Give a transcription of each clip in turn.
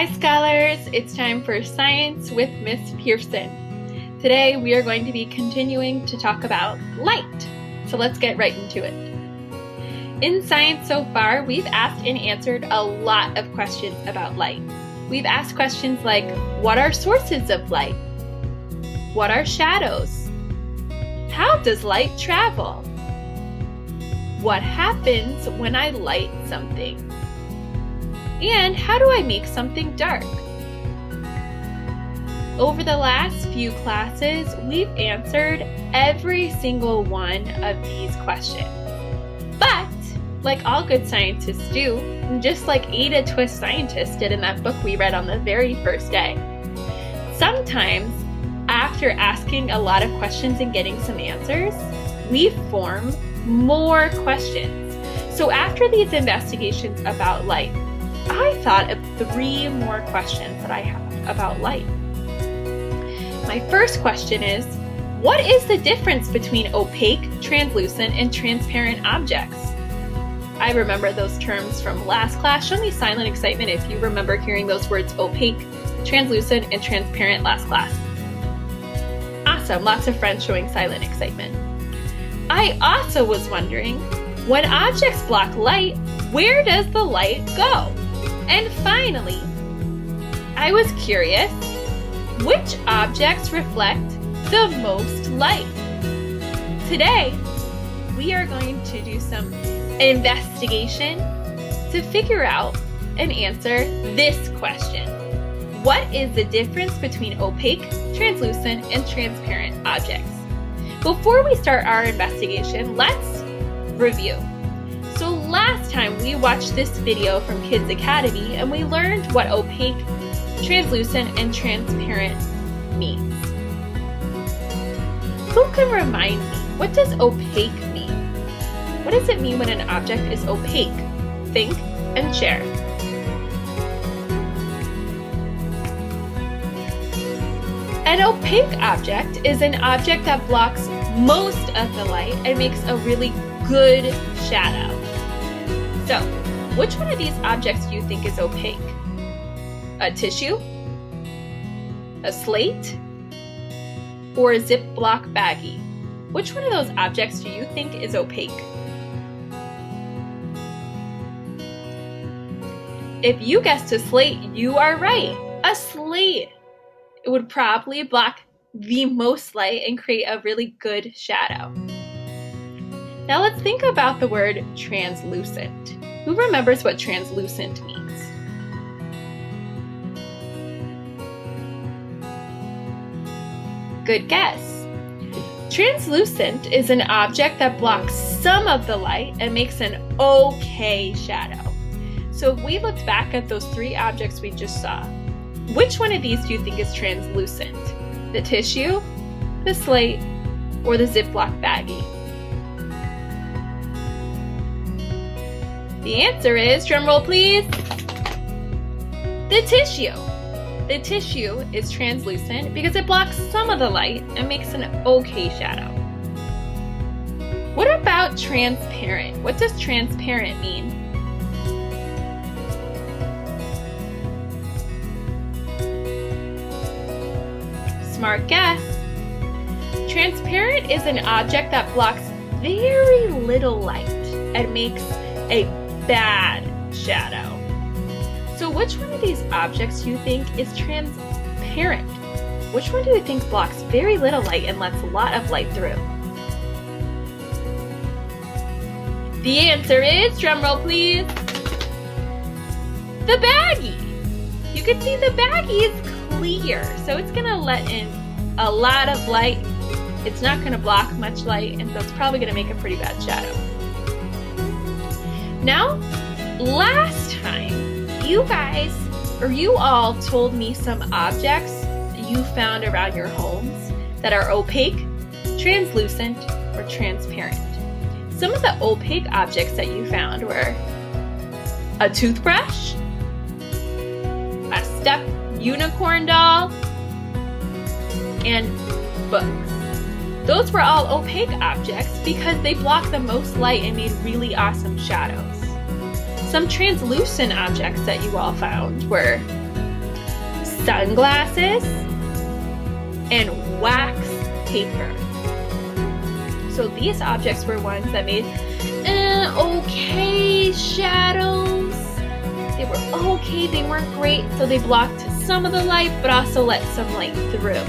Hi scholars, it's time for Science with Miss Pearson. Today we are going to be continuing to talk about light, so let's get right into it. In science so far, we've asked and answered a lot of questions about light. We've asked questions like, what are sources of light? What are shadows? How does light travel? What happens when I light something? And how do I make something dark? Over the last few classes, we've answered every single one of these questions. But, like all good scientists do, just like Ada Twist scientists did in that book we read on the very first day, sometimes after asking a lot of questions and getting some answers, we form more questions. So after these investigations about light, I thought of 3 more questions that I have about light. My first question is, what is the difference between opaque, translucent, and transparent objects? I remember those terms from last class. Show me silent excitement if you remember hearing those words opaque, translucent, and transparent last class. Awesome, lots of friends showing silent excitement. I also was wondering, when objects block light, where does the light go? And finally, I was curious, which objects reflect the most light? Today, we are going to do some investigation to figure out and answer this question. What is the difference between opaque, translucent, and transparent objects? Before we start our investigation, let's review. So last time we watched this video from Kids Academy and we learned what opaque, translucent, and transparent means. Who can remind me, what does opaque mean? What does it mean when an object is opaque? Think and share. An opaque object is an object that blocks most of the light and makes a really good shadow. So, which one of these objects do you think is opaque? A tissue? A slate? Or a Ziploc baggie? Which one of those objects do you think is opaque? If you guessed a slate, you are right. A slate! It would probably block the most light and create a really good shadow. Now let's think about the word translucent. Who remembers what translucent means? Good guess. Translucent is an object that blocks some of the light and makes an okay shadow. So if we looked back at those 3 objects we just saw, which one of these do you think is translucent? The tissue, the slate, or the Ziploc baggie? The answer is, drumroll please, the tissue. The tissue is translucent because it blocks some of the light and makes an okay shadow. What about transparent? What does transparent mean? Smart guess. Transparent is an object that blocks very little light and makes a bad shadow. So which one of these objects do you think is transparent? Which one do you think blocks very little light and lets a lot of light through? The answer is, drumroll please, the baggie. You can see the baggie is clear, so it's going to let in a lot of light. It's not going to block much light, and so it's probably going to make a pretty bad shadow. Now, last time, you all told me some objects you found around your homes that are opaque, translucent, or transparent. Some of the opaque objects that you found were a toothbrush, a stuffed unicorn doll, and books. Those were all opaque objects because they blocked the most light and made really awesome shadows. Some translucent objects that you all found were sunglasses, and wax paper. So these objects were ones that made okay shadows. They were okay, they weren't great, so they blocked some of the light, but also let some light through.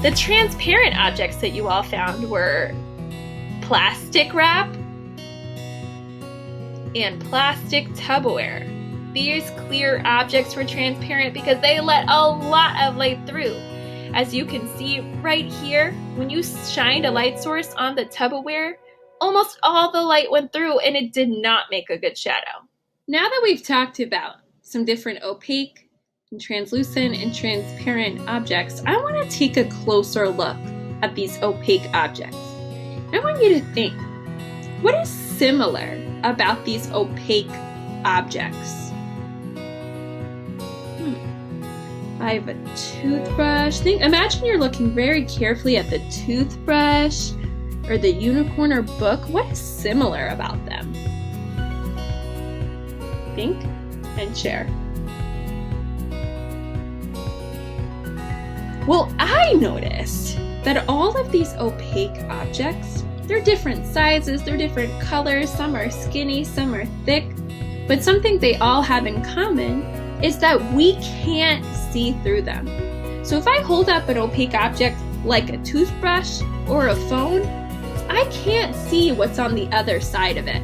The transparent objects that you all found were plastic wrap and plastic Tupperware. These clear objects were transparent because they let a lot of light through. As you can see right here, when you shined a light source on the Tupperware, almost all the light went through and it did not make a good shadow. Now that we've talked about some different opaque and translucent and transparent objects, I want to take a closer look at these opaque objects. I want you to think, what is similar about these opaque objects? I have a toothbrush. Imagine you're looking very carefully at the toothbrush or the unicorn or book. What is similar about them? Think and share. Well, I noticed that all of these opaque objects, they're different sizes, they're different colors, some are skinny, some are thick, but something they all have in common is that we can't see through them. So if I hold up an opaque object like a toothbrush or a phone, I can't see what's on the other side of it.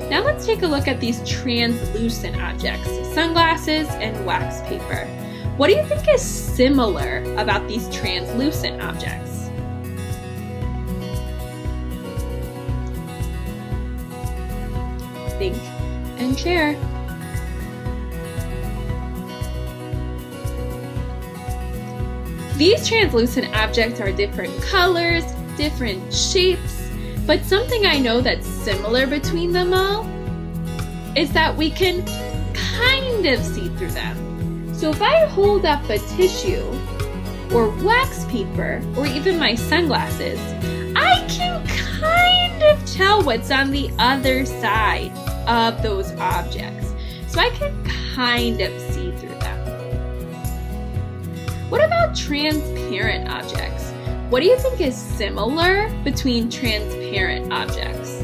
Now let's take a look at these translucent objects, sunglasses and wax paper. What do you think is similar about these translucent objects? Think and share. These translucent objects are different colors, different shapes, but something I know that's similar between them all is that we can kind of see through them. So if I hold up a tissue or wax paper or even my sunglasses, I can kind of tell what's on the other side of those objects. So I can kind of see through them. What about transparent objects? What do you think is similar between transparent objects?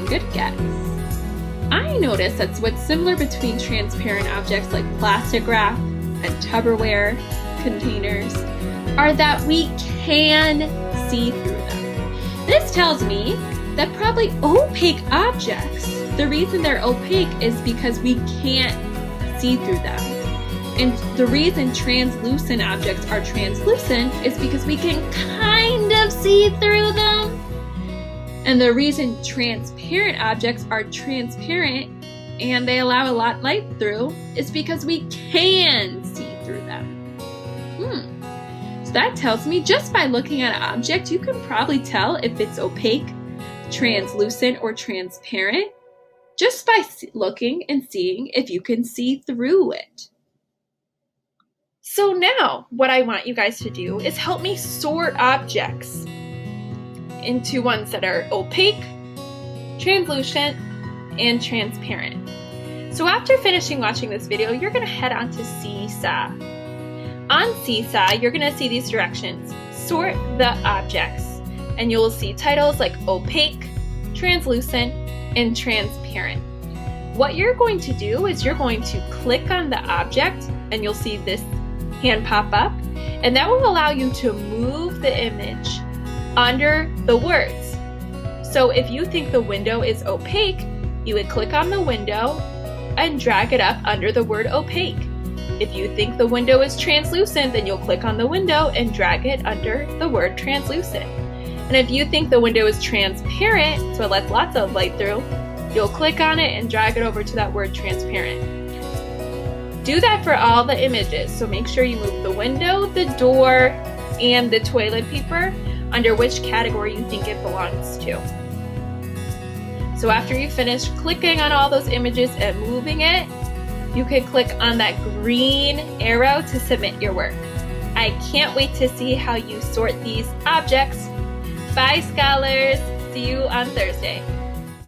Good guess. I noticed that's what's similar between transparent objects like plastic wrap and Tupperware containers are that we can see through them. This tells me that probably opaque objects, the reason they're opaque is because we can't see through them. And the reason translucent objects are translucent is because we can kind of see through them. And the reason transparent objects are transparent and they allow a lot of light through is because we can see through them. So that tells me just by looking at an object, you can probably tell if it's opaque, translucent, or transparent just by looking and seeing if you can see through it. So now what I want you guys to do is help me sort objects into ones that are opaque, translucent, and transparent. So after finishing watching this video, you're going to head on to Seesaw. On Seesaw, you're going to see these directions. Sort the objects, and you'll see titles like opaque, translucent, and transparent. What you're going to do is you're going to click on the object, and you'll see this hand pop up, and that will allow you to move the image under the words. So if you think the window is opaque, you would click on the window and drag it up under the word opaque. If you think the window is translucent, then you'll click on the window and drag it under the word translucent. And if you think the window is transparent, so it lets lots of light through, you'll click on it and drag it over to that word transparent. Do that for all the images. So make sure you move the window, the door, and the toilet paper under which category you think it belongs to. So after you finish clicking on all those images and moving it, you can click on that green arrow to submit your work. I can't wait to see how you sort these objects. Bye, scholars. See you on Thursday.